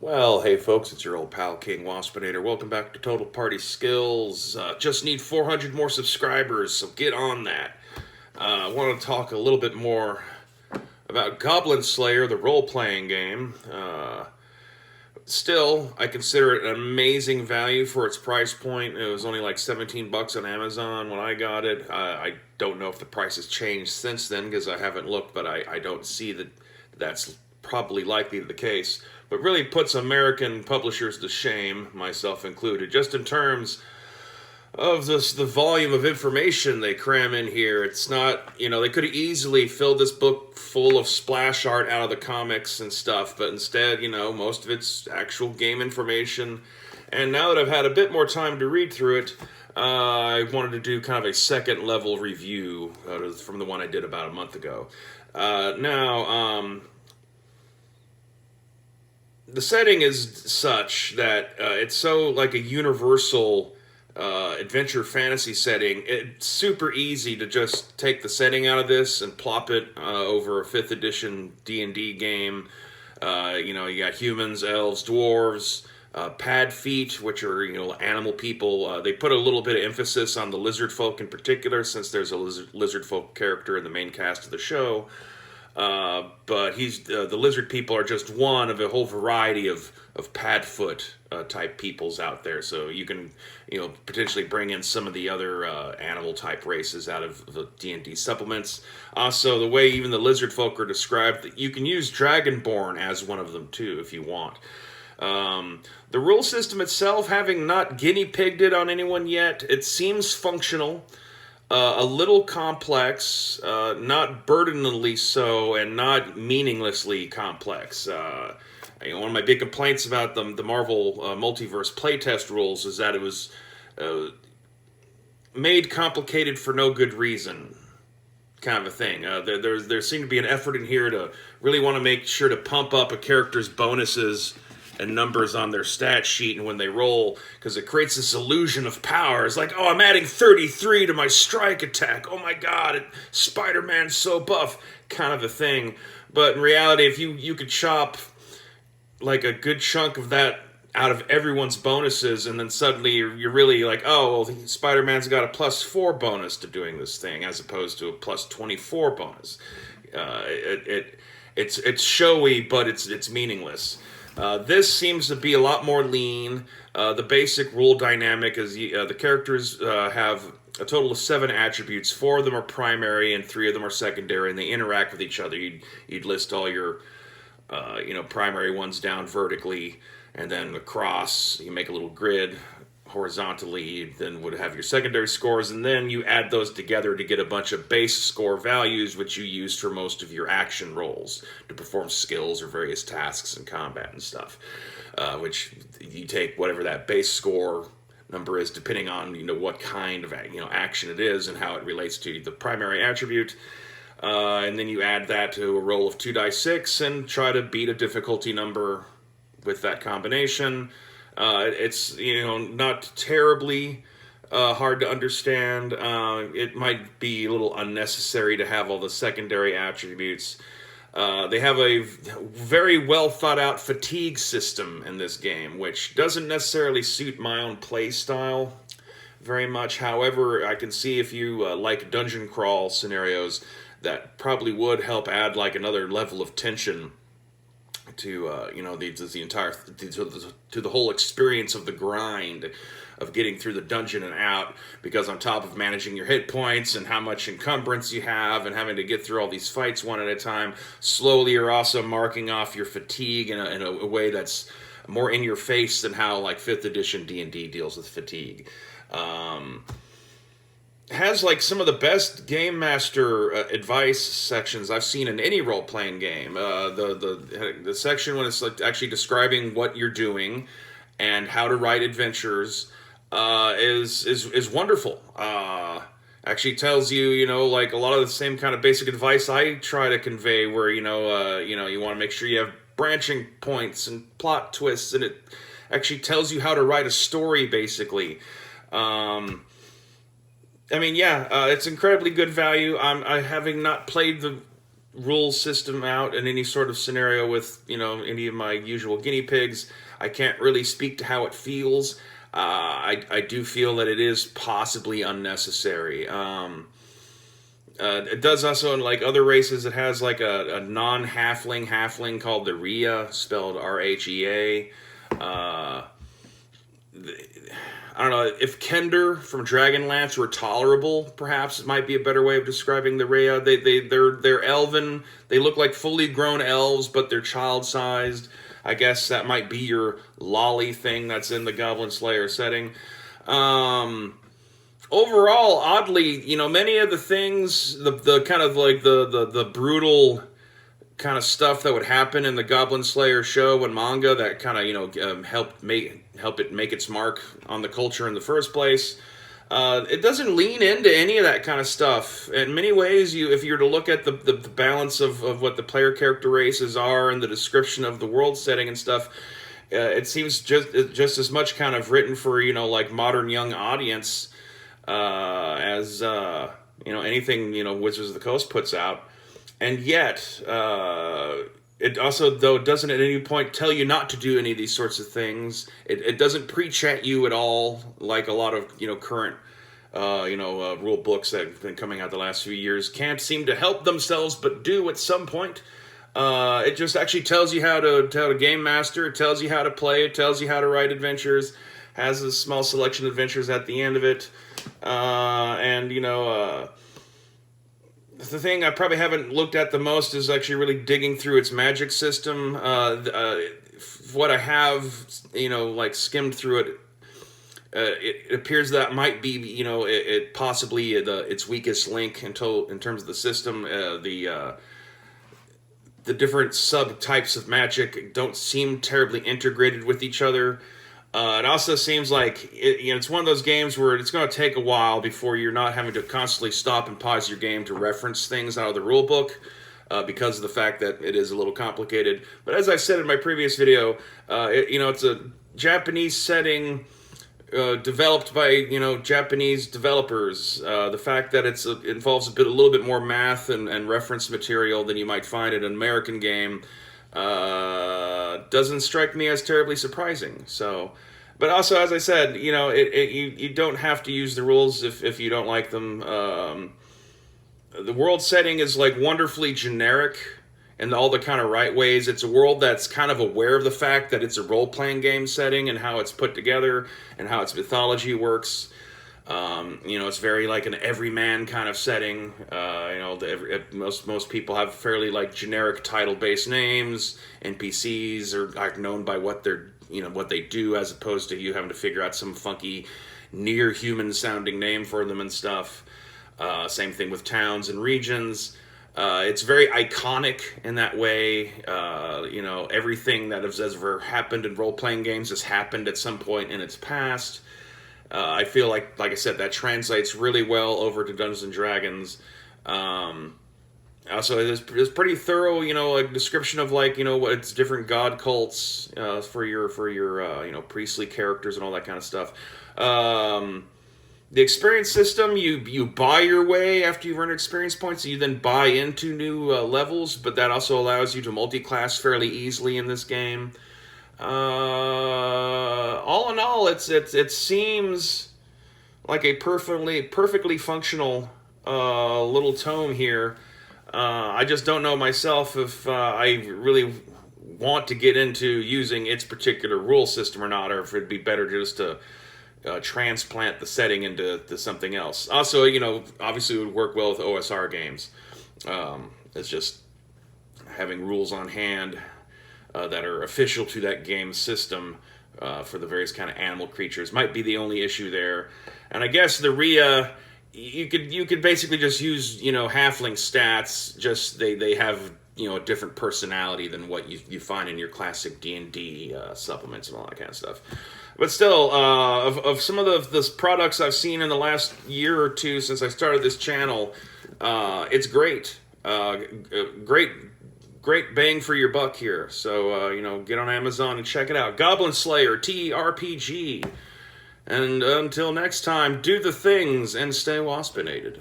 Well, hey folks, it's your old pal King Waspinator. Welcome back to Total Party Skills. Just need 400 more subscribers, so get on that. I want to talk a little bit more about Goblin Slayer, the role-playing game. Still, I consider it an amazing value for its price point. It was only like 17 bucks on Amazon when I got it. I don't know if the price has changed since then because I haven't looked, but I don't see that that's probably likely the case. But really puts American publishers to shame, myself included, just in terms of the volume of information they cram in here. It's not, they could have easily filled this book full of splash art out of the comics and stuff, but instead, most of it's actual game information. And now that I've had a bit more time to read through it, I wanted to do kind of a second level review from the one I did about a month ago. The setting is such that it's so like a universal adventure fantasy setting. It's super easy to just take the setting out of this and plop it over a 5th edition D&D game. You got humans, elves, dwarves, pad feet, which are animal people. They put a little bit of emphasis on the lizard folk in particular, since there's a lizard folk character in the main cast of the show. But the lizard people are just one of a whole variety of padfoot type peoples out there. So you can potentially bring in some of the other animal type races out of the D&D supplements. Also, the way even the lizard folk are described, you can use Dragonborn as one of them too if you want. The rule system itself, having not guinea pigged it on anyone yet, it seems functional. A little complex, not burdeningly so, and not meaninglessly complex. One of my big complaints about the Marvel Multiverse playtest rules is that it was made complicated for no good reason, kind of a thing. There seemed to be an effort in here to really want to make sure to pump up a character's bonuses and numbers on their stat sheet and when they roll, because it creates this illusion of power. It's like, oh, I'm adding 33 to my strike attack. Oh my god, Spider-Man's so buff, kind of a thing. But in reality, if you could chop like a good chunk of that out of everyone's bonuses, and then suddenly you're really like, oh, well, Spider-Man's got a +4 bonus to doing this thing, as opposed to a +24 bonus. It's showy, but it's meaningless. This seems to be a lot more lean. The basic rule dynamic is the characters have a total of 7 attributes. 4 of them are primary and 3 of them are secondary, and they interact with each other. You'd list all your primary ones down vertically, and then across you make a little grid horizontally. You then would have your secondary scores, and then you add those together to get a bunch of base score values, which you use for most of your action rolls to perform skills or various tasks in combat and stuff. Which you take whatever that base score number is, depending on what kind of action it is and how it relates to the primary attribute. And then you add that to a roll of 2d6 and try to beat a difficulty number with that combination. It's not terribly hard to understand. It might be a little unnecessary to have all the secondary attributes. They have a very well thought out fatigue system in this game, which doesn't necessarily suit my own play style very much. However, I can see if you like dungeon crawl scenarios, that probably would help add like another level of tension to the whole experience of the grind of getting through the dungeon and out, because on top of managing your hit points and how much encumbrance you have and having to get through all these fights one at a time, slowly you're also marking off your fatigue in a way that's more in your face than how like 5th edition D&D deals with fatigue. Has like some of the best game master advice sections I've seen in any role-playing game. The section when it's like actually describing what you're doing and how to write adventures is wonderful. Actually tells you like a lot of the same kind of basic advice I try to convey, where you want to make sure you have branching points and plot twists, and it actually tells you how to write a story basically. It's incredibly good value. I having not played the rules system out in any sort of scenario with, any of my usual guinea pigs. I can't really speak to how it feels. I do feel that it is possibly unnecessary. It does also, in like other races, it has like a non-halfling halfling called the Rhea, spelled R-H-E-A. I don't know, if Kender from Dragonlance were tolerable, perhaps it might be a better way of describing the Rhea. They're elven. They look like fully grown elves, but they're child-sized. I guess that might be your lolly thing that's in the Goblin Slayer setting. Overall, oddly, many of the things, the kind of like the brutal kind of stuff that would happen in the Goblin Slayer show and manga that kind of help it make its mark on the culture in the first place. It doesn't lean into any of that kind of stuff. In many ways, if you were to look at the balance of what the player character races are and the description of the world setting and stuff, it seems just as much kind of written for like modern young audience as anything Wizards of the Coast puts out. And yet, it also, though, doesn't at any point tell you not to do any of these sorts of things. It doesn't preach at you at all, like a lot of, current, rule books that have been coming out the last few years can't seem to help themselves, but do at some point. It just actually tells you how to game master. It tells you how to play. It tells you how to write adventures. Has a small selection of adventures at the end of it. The thing I probably haven't looked at the most is actually really digging through its magic system. What I have, like skimmed through it, it appears that might be, it possibly its weakest link in terms of the system. The different subtypes of magic don't seem terribly integrated with each other. It also seems like it's one of those games where it's going to take a while before you're not having to constantly stop and pause your game to reference things out of the rule book because of the fact that it is a little complicated. But as I said in my previous video, it's a Japanese setting developed by Japanese developers. The fact that it involves a little bit more math and reference material than you might find in an American game doesn't strike me as terribly surprising. So, but also, as I said, you don't have to use the rules if you don't like them. The world setting is like wonderfully generic in all the kind of right ways. It's a world that's kind of aware of the fact that it's a role-playing game setting and how it's put together and how its mythology works. It's very like an everyman kind of setting. Most people have fairly like generic title-based names. NPCs are known by what they do, as opposed to you having to figure out some funky, near-human sounding name for them and stuff. Same thing with towns and regions. It's very iconic in that way. Everything that has ever happened in role-playing games has happened at some point in its past. I feel like I said, that translates really well over to Dungeons and Dragons. Also, there's pretty thorough, a description of what it's different god cults for your priestly characters and all that kind of stuff. The experience system, you buy your way after you've earned experience points. You then buy into new levels, but that also allows you to multi-class fairly easily in this game. All in all, it seems like a perfectly functional little tome here. I just don't know myself if I really want to get into using its particular rule system or not, or if it'd be better just to transplant the setting into something else. Also, obviously it would work well with OSR games. It's just having rules on hand that are official to that game system for the various kind of animal creatures might be the only issue there. And I guess the Rhea, you could basically just use halfling stats. Just they have a different personality than what you find in your classic D&D supplements and all that kind of stuff. But still, of some of the products I've seen in the last year or two since I started this channel, it's great. Great bang for your buck here. So, get on Amazon and check it out. Goblin Slayer, TRPG. And until next time, do the things and stay waspinated.